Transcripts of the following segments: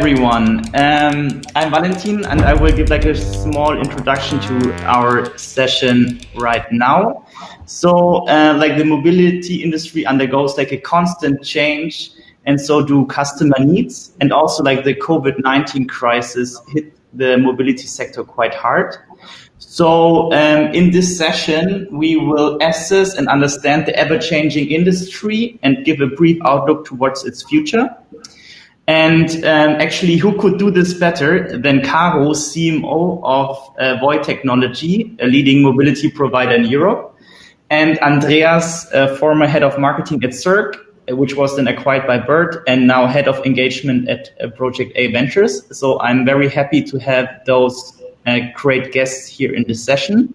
everyone. I'm Valentin, and I will give like a small introduction to our session right now. So, like the mobility industry undergoes like a constant change, and so do customer needs, and also like the COVID-19 crisis hit the mobility sector quite hard. So in this session, we will assess and understand the ever-changing industry and give a brief outlook towards its future. And actually, who could do this better than Caro, CMO of Voi Technology, a leading mobility provider in Europe, and Andreas, former head of marketing at Circ, which was then acquired by Bird, and now head of engagement at Project A Ventures. So I'm very happy to have those great guests here in this session.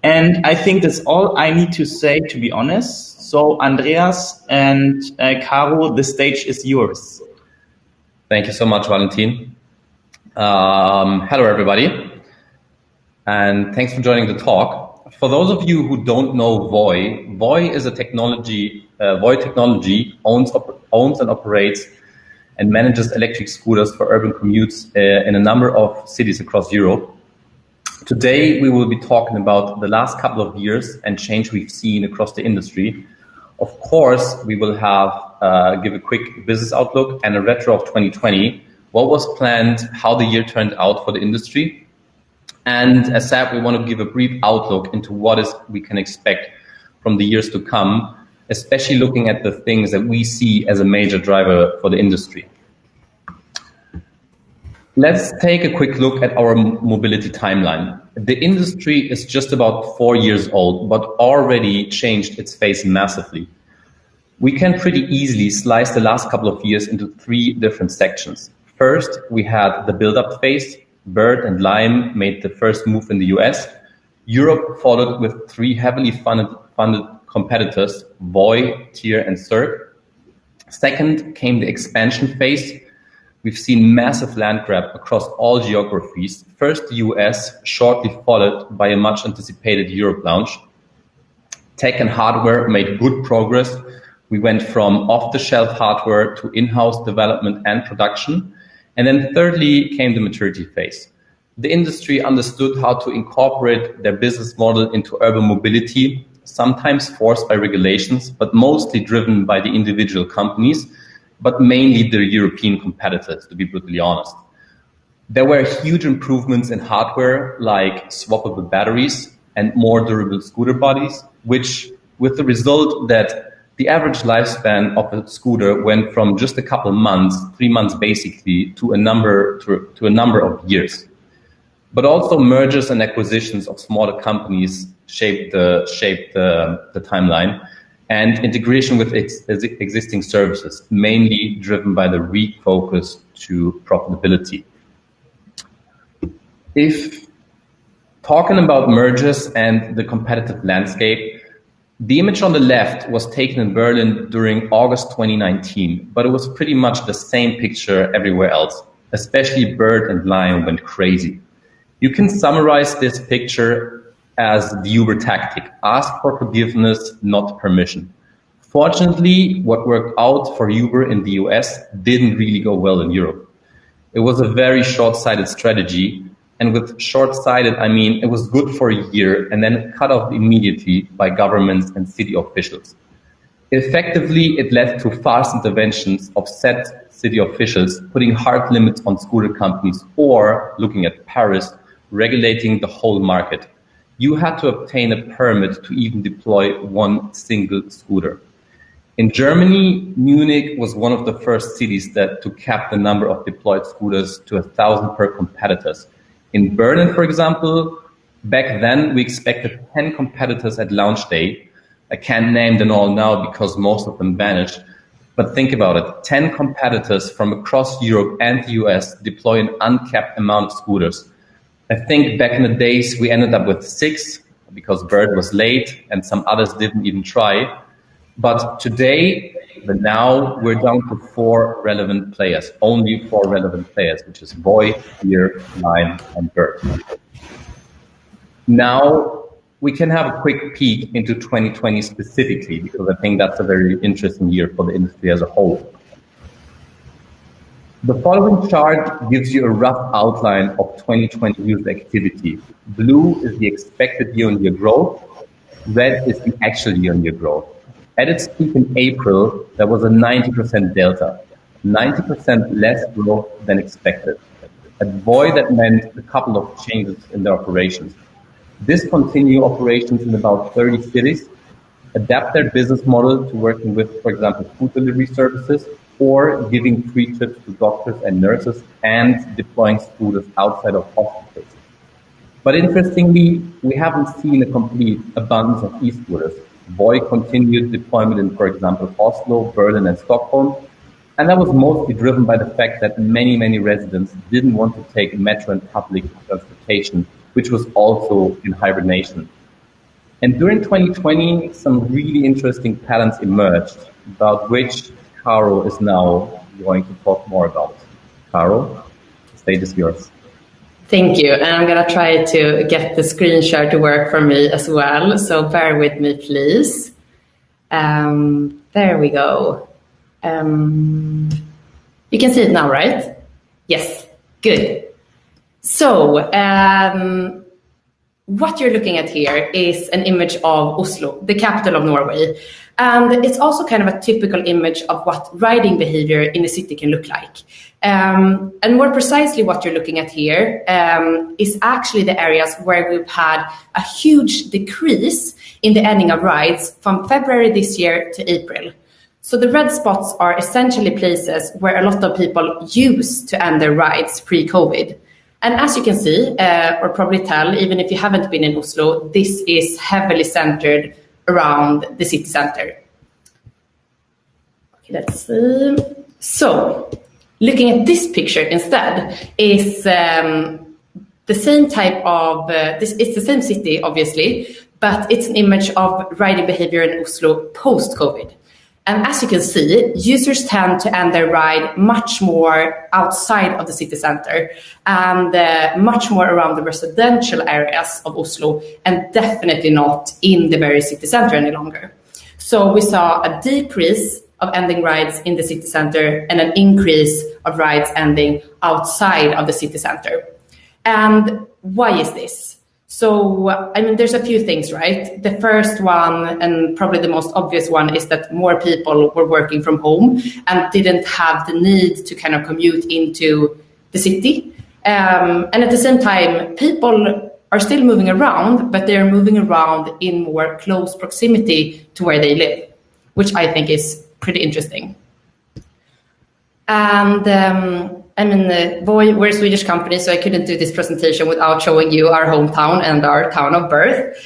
And I think that's all I need to say, to be honest. So Andreas and Caro, the stage is yours. Thank you so much, Valentin. Hello, everybody, and thanks for joining the talk. For those of you who don't know Voi is a technology. Voi Technology owns and operates and manages electric scooters for urban commutes in a number of cities across Europe. Today, we will be talking about the last couple of years and change we've seen across the industry. Of course, we will give a quick business outlook and a retro of 2020, what was planned, how the year turned out for the industry. And as said, we want to give a brief outlook into what we can expect from the years to come, especially looking at the things that we see as a major driver for the industry. Let's take a quick look at our mobility timeline. The industry is just about 4 years old, but already changed its face massively. We can pretty easily slice the last couple of years into 3 different sections. First, we had the build-up phase. Bird and Lime made the first move in the US. Europe followed with 3 heavily funded competitors, Voi, Tier, and Circ. Second came the expansion phase. We've seen massive land grab across all geographies. First the US, shortly followed by a much anticipated Europe launch. Tech and hardware made good progress. We went from off-the-shelf hardware to in-house development and production. And then thirdly came the maturity phase. The industry understood how to incorporate their business model into urban mobility, sometimes forced by regulations, but mostly driven by the individual companies, but mainly the European competitors, to be brutally honest. There were huge improvements in hardware like swappable batteries and more durable scooter bodies, which with the result that the average lifespan of a scooter went from just a couple months, 3 months basically, to a number of years. But also mergers and acquisitions of smaller companies shaped the timeline, and integration with existing services, mainly driven by the refocus to profitability. If talking about mergers and the competitive landscape, the image on the left was taken in Berlin during August 2019, but it was pretty much the same picture everywhere else. Especially Bird and Lime went crazy. You can summarize this picture as the Uber tactic: ask for forgiveness, not permission. Fortunately, what worked out for Uber in the US didn't really go well in Europe. It was a very short-sighted strategy. And with short-sighted, I mean, it was good for a year and then cut off immediately by governments and city officials. Effectively, it led to fast interventions of set city officials, putting hard limits on scooter companies, or, looking at Paris, regulating the whole market. You had to obtain a permit to even deploy one single scooter. In Germany, Munich was one of the first cities to cap the number of deployed scooters to 1,000 per competitors. In Berlin, for example, back then we expected 10 competitors at launch day. I can't name them all now because most of them vanished. But think about it, 10 competitors from across Europe and the US deploy an uncapped amount of scooters. I think back in the days we ended up with 6 because Bird was late and some others didn't even try. But now we're down to 4 relevant players, only 4 relevant players, which is Voi, Tier, Lime, and Bird. Now we can have a quick peek into 2020 specifically, because I think that's a very interesting year for the industry as a whole. The following chart gives you a rough outline of 2020 user activity. Blue is the expected year-on-year growth. Red is the actual year-on-year growth. At its peak in April, there was a 90% delta, 90% less growth than expected. At Voi, that meant a couple of changes in their operations. Discontinue operations in about 30 cities, adapt their business model to working with, for example, food delivery services, or giving free trips to doctors and nurses and deploying scooters outside of hospitals. But interestingly, we haven't seen a complete abundance of e-scooters. Voi continued deployment in, for example, Oslo, Berlin, and Stockholm. And that was mostly driven by the fact that many residents didn't want to take metro and public transportation, which was also in hibernation. And during 2020, some really interesting patterns emerged, about which Caro is now going to talk more about. Caro, the stage is yours. Thank you. And I'm going to try to get the screen share to work for me as well. So bear with me, please. There we go. You can see it now, right? Yes, good. So what you're looking at here is an image of Oslo, the capital of Norway. And it's also kind of a typical image of what riding behavior in a city can look like. And more precisely what you're looking at here is actually the areas where we've had a huge decrease in the ending of rides from February this year to April. So the red spots are essentially places where a lot of people used to end their rides pre-COVID. And as you can see, or probably tell, even if you haven't been in Oslo, this is heavily centered around the city center. Okay, let's see. So, looking at this picture instead is the same type of, it's the same city, obviously, but it's an image of riding behavior in Oslo post-COVID. And as you can see, users tend to end their ride much more outside of the city center and much more around the residential areas of Oslo, and definitely not in the very city center any longer. So we saw a decrease of ending rides in the city center and an increase of rides ending outside of the city center. And why is this? So, I mean, there's a few things, right? The first one, and probably the most obvious one, is that more people were working from home and didn't have the need to kind of commute into the city. And at the same time, people are still moving around, but they're moving around in more close proximity to where they live, which I think is pretty interesting. And I mean, Voi, we're a Swedish company, so I couldn't do this presentation without showing you our hometown and our town of birth.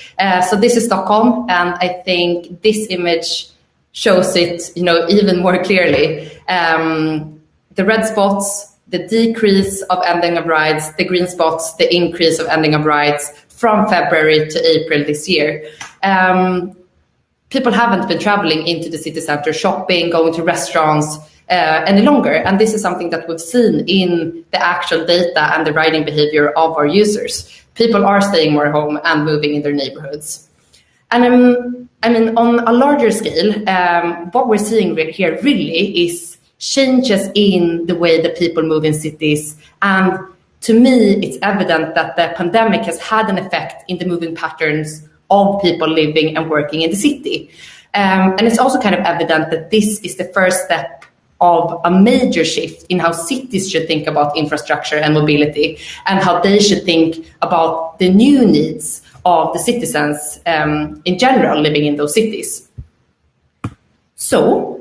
So this is Stockholm, and I think this image shows it, even more clearly. The red spots, the decrease of ending of rides, the green spots, the increase of ending of rides from February to April this year. People haven't been traveling into the city center, shopping, going to restaurants, any longer. And this is something that we've seen in the actual data and the riding behavior of our users. People are staying more home and moving in their neighborhoods. And I mean, on a larger scale, what we're seeing here really is changes in the way that people move in cities. And to me, it's evident that the pandemic has had an effect in the moving patterns of people living and working in the city. And it's also kind of evident that this is the first step of a major shift in how cities should think about infrastructure and mobility, and how they should think about the new needs of the citizens in general living in those cities. So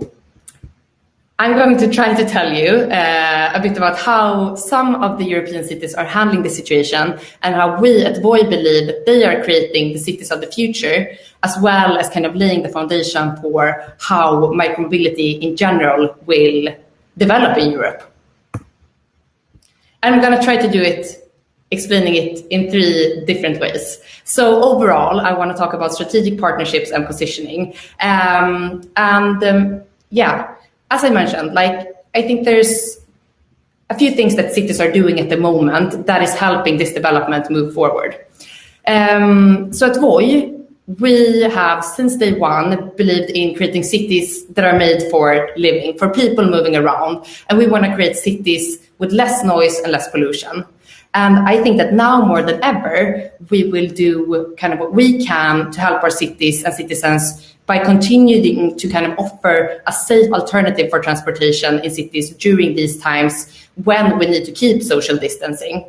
I'm going to try to tell you a bit about how some of the European cities are handling the situation and how we at Voi believe that they are creating the cities of the future, as well as kind of laying the foundation for how micromobility in general will develop in Europe. And I'm going to try to do it, explaining it in 3 different ways. So overall, I want to talk about strategic partnerships and positioning. As I mentioned, I think there's a few things that cities are doing at the moment that is helping this development move forward. So at Voi, we have since day one believed in creating cities that are made for living, for people moving around. And we want to create cities with less noise and less pollution. And I think that now more than ever, we will do kind of what we can to help our cities and citizens by continuing to kind of offer a safe alternative for transportation in cities during these times when we need to keep social distancing.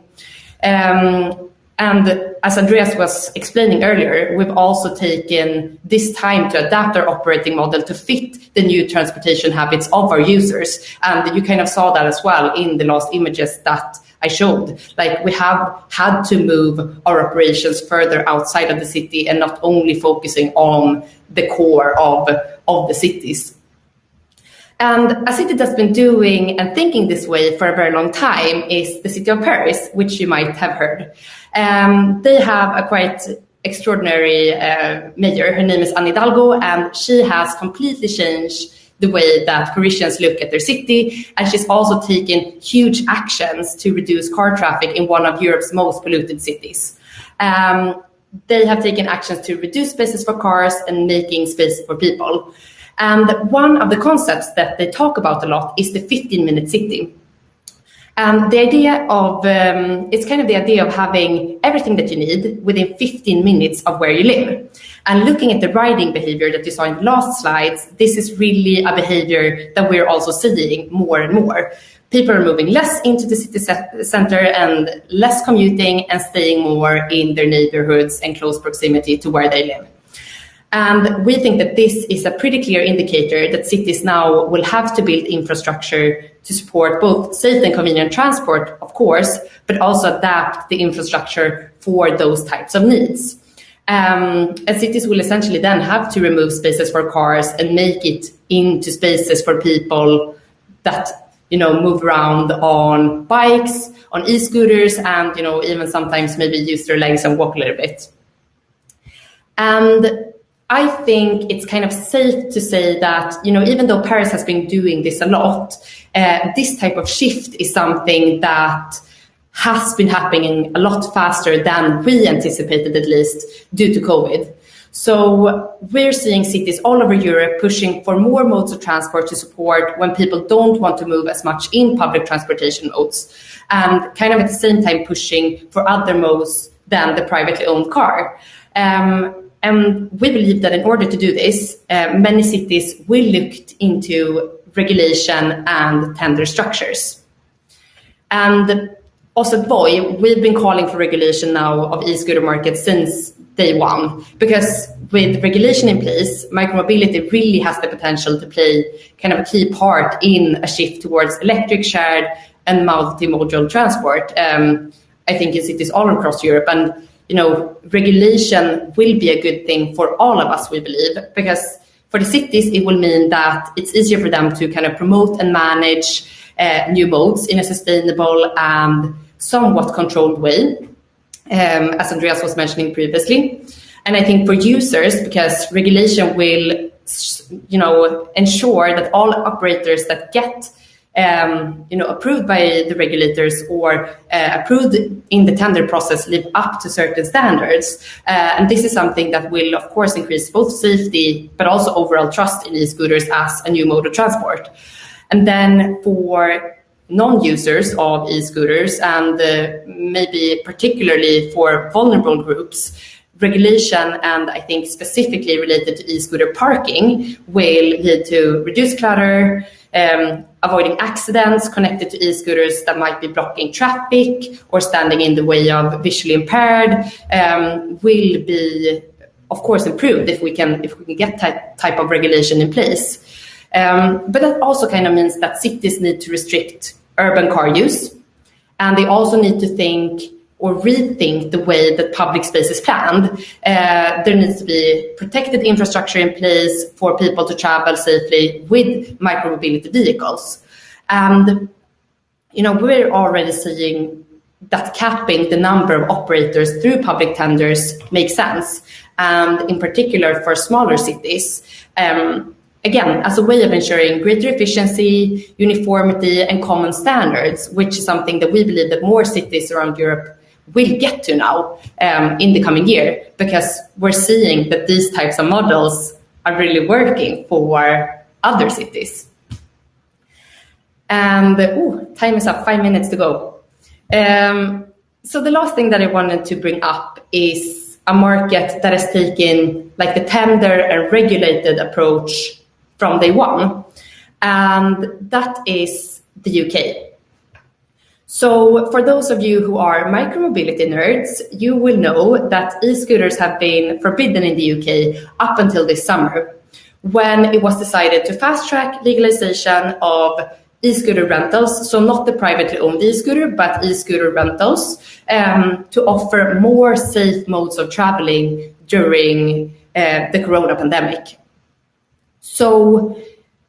And as Andreas was explaining earlier, we've also taken this time to adapt our operating model to fit the new transportation habits of our users. And you kind of saw that as well in the last images that I showed. Like, we have had to move our operations further outside of the city and not only focusing on the core of the cities. And a city that's been doing and thinking this way for a very long time is the city of Paris, which you might have heard. They have a quite extraordinary mayor. Her name is Anne Hidalgo, and she has completely changed the way that Parisians look at their city. And she's also taken huge actions to reduce car traffic in one of Europe's most polluted cities. They have taken actions to reduce spaces for cars and making space for people. And one of the concepts that they talk about a lot is the 15-minute city. And the idea of, it's kind of the idea of having everything that you need within 15 minutes of where you live. And looking at the riding behavior that you saw in the last slides, this is really a behavior that we're also seeing more and more. People are moving less into the city center and less commuting and staying more in their neighborhoods and close proximity to where they live. And we think that this is a pretty clear indicator that cities now will have to build infrastructure to support both safe and convenient transport, of course, but also adapt the infrastructure for those types of needs. And cities will essentially then have to remove spaces for cars and make it into spaces for people that, move around on bikes, on e-scooters, and, even sometimes maybe use their legs and walk a little bit. And I think it's kind of safe to say that, even though Paris has been doing this a lot, this type of shift is something that has been happening a lot faster than we anticipated, at least due to COVID. So we're seeing cities all over Europe pushing for more modes of transport to support when people don't want to move as much in public transportation modes, and kind of at the same time pushing for other modes than the privately owned car. And we believe that in order to do this, many cities will look into regulation and tender structures. And also at Voi, we've been calling for regulation now of e-scooter markets since day one, because with regulation in place, micromobility really has the potential to play kind of a key part in a shift towards electric, shared, and multimodal transport, I think in cities all across Europe. And regulation will be a good thing for all of us, we believe, because for the cities, it will mean that it's easier for them to kind of promote and manage new modes in a sustainable and somewhat controlled way, as Andreas was mentioning previously. And I think for users, because regulation will, ensure that all operators that get approved by the regulators or approved in the tender process live up to certain standards. And this is something that will, of course, increase both safety, but also overall trust in e-scooters as a new mode of transport. And then for non-users of e-scooters, and maybe particularly for vulnerable groups, regulation, and I think specifically related to e-scooter parking, will lead to reduced clutter, avoiding accidents connected to e-scooters that might be blocking traffic or standing in the way of visually impaired, will be, of course, improved if we can get that type of regulation in place. But that also kind of means that cities need to restrict urban car use, and they also need to think or rethink the way that public space is planned. There needs to be protected infrastructure in place for people to travel safely with micromobility vehicles. And, we're already seeing that capping the number of operators through public tenders makes sense. And in particular for smaller cities, again, as a way of ensuring greater efficiency, uniformity, and common standards, which is something that we believe that more cities around Europe will get to now in the coming year, because we're seeing that these types of models are really working for other cities. And time is up, 5 minutes to go. So the last thing that I wanted to bring up is a market that has taken like the tender and regulated approach from day one, and that is the UK. So for those of you who are micromobility nerds, you will know that e-scooters have been forbidden in the UK up until this summer, when it was decided to fast-track legalization of e-scooter rentals, so not the privately owned e-scooter, but e-scooter rentals, to offer more safe modes of traveling during the corona pandemic. So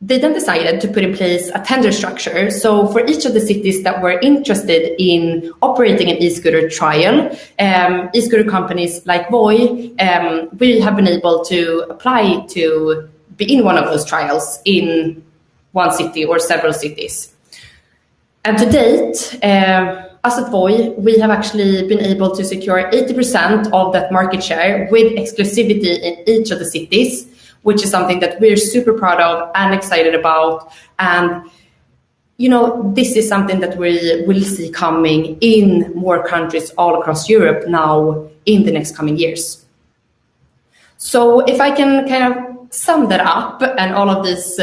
they then decided to put in place a tender structure. So for each of the cities that were interested in operating an e-scooter trial, e-scooter companies like Voi, we have been able to apply to be in one of those trials in one city or several cities. And to date, us at Voi, we have actually been able to secure 80% of that market share with exclusivity in each of the cities, which is something that we're super proud of and excited about. And, you know, this is something that we will see coming in more countries all across Europe now in the next coming years. So if I can kind of sum that up and all of these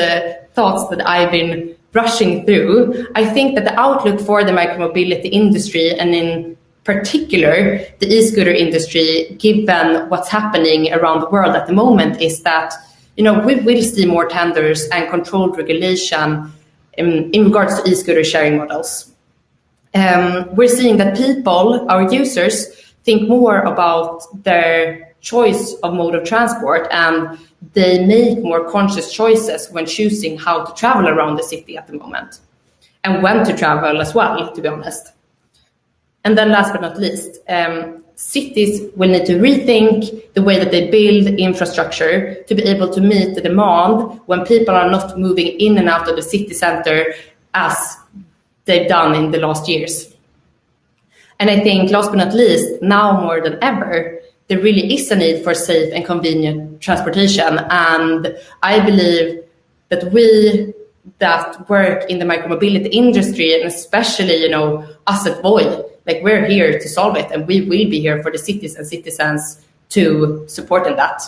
thoughts that I've been rushing through, I think that the outlook for the micromobility industry, and in particular the e-scooter industry, given what's happening around the world at the moment, is that, you know, we will see more tenders and controlled regulation in regards to e-scooter sharing models. We're seeing that people, our users, think more about their choice of mode of transport, and they make more conscious choices when choosing how to travel around the city at the moment, and when to travel as well, to be honest. And then last but not least, cities will need to rethink the way that they build infrastructure to be able to meet the demand when people are not moving in and out of the city center as they've done in the last years. And I think last but not least, now more than ever, there really is a need for safe and convenient transportation. And I believe that we that work in the micromobility industry, and especially, you know, us at Voi, like, we're here to solve it, and we will be here for the cities and citizens to support in that.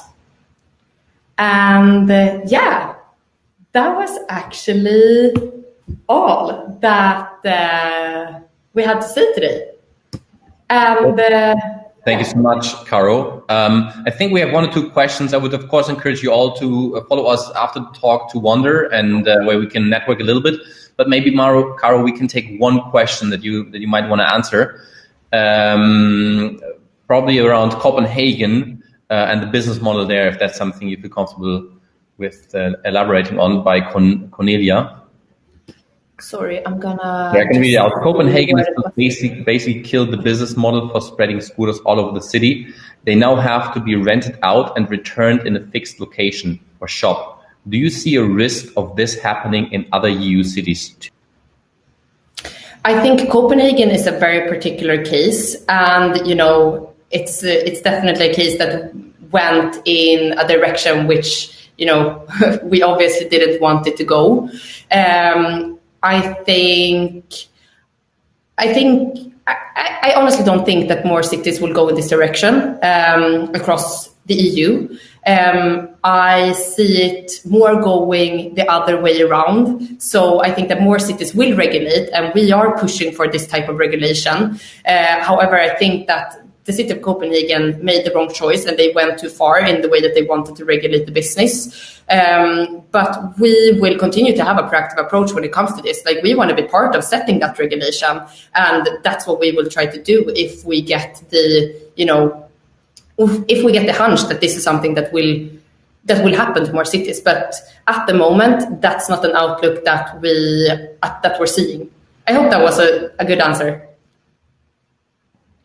And that was actually all that we had to say today. And thank you so much, Caro. I think we have 1 or 2 questions. I would, of course, encourage you all to follow us after the talk to Wonder, and where we can network a little bit. But maybe, Caro, we can take 1 question that you might want to answer, probably around Copenhagen and the business model there, if that's something you feel comfortable with elaborating on, by Cornelia. Sorry, I'm gonna... Yeah, I can read it out. Copenhagen has basically killed the business model for spreading scooters all over the city. They now have to be rented out and returned in a fixed location or shop. Do you see a risk of this happening in other EU cities too? I think Copenhagen is a very particular case, and, you know, it's definitely a case that went in a direction which, you know, we obviously didn't want it to go. I honestly don't think that more cities will go in this direction across the EU. I see it more going the other way around. So I think that more cities will regulate, and we are pushing for this type of regulation. However, I think that the city of Copenhagen made the wrong choice, and they went too far in the way that they wanted to regulate the business. But we will continue to have a proactive approach when it comes to this. Like, we want to be part of setting that regulation, and that's what we will try to do if we get the, you know, if we get the hunch that this is something that will happen to more cities. But at the moment, that's not an outlook that we're seeing. I hope that was a good answer.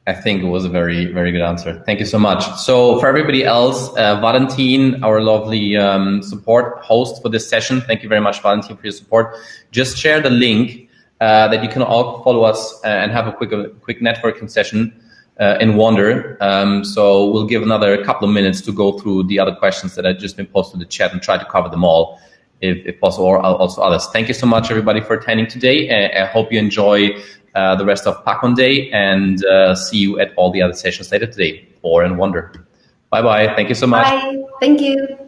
I think it was a very, very good answer. Thank you so much. So for everybody else, Valentin, our lovely support host for this session, thank you very much, Valentin, for your support. Just share the link that you can all follow us and have a quick networking session in wonder. So we'll give another couple of minutes to go through the other questions that have just been posted in the chat and try to cover them all if possible, or also others. Thank you so much, everybody, for attending today. I hope you enjoy the rest of PAKCon Day, and see you at all the other sessions later today or in Wonder. Bye-bye. Thank you so much. Bye. Thank you.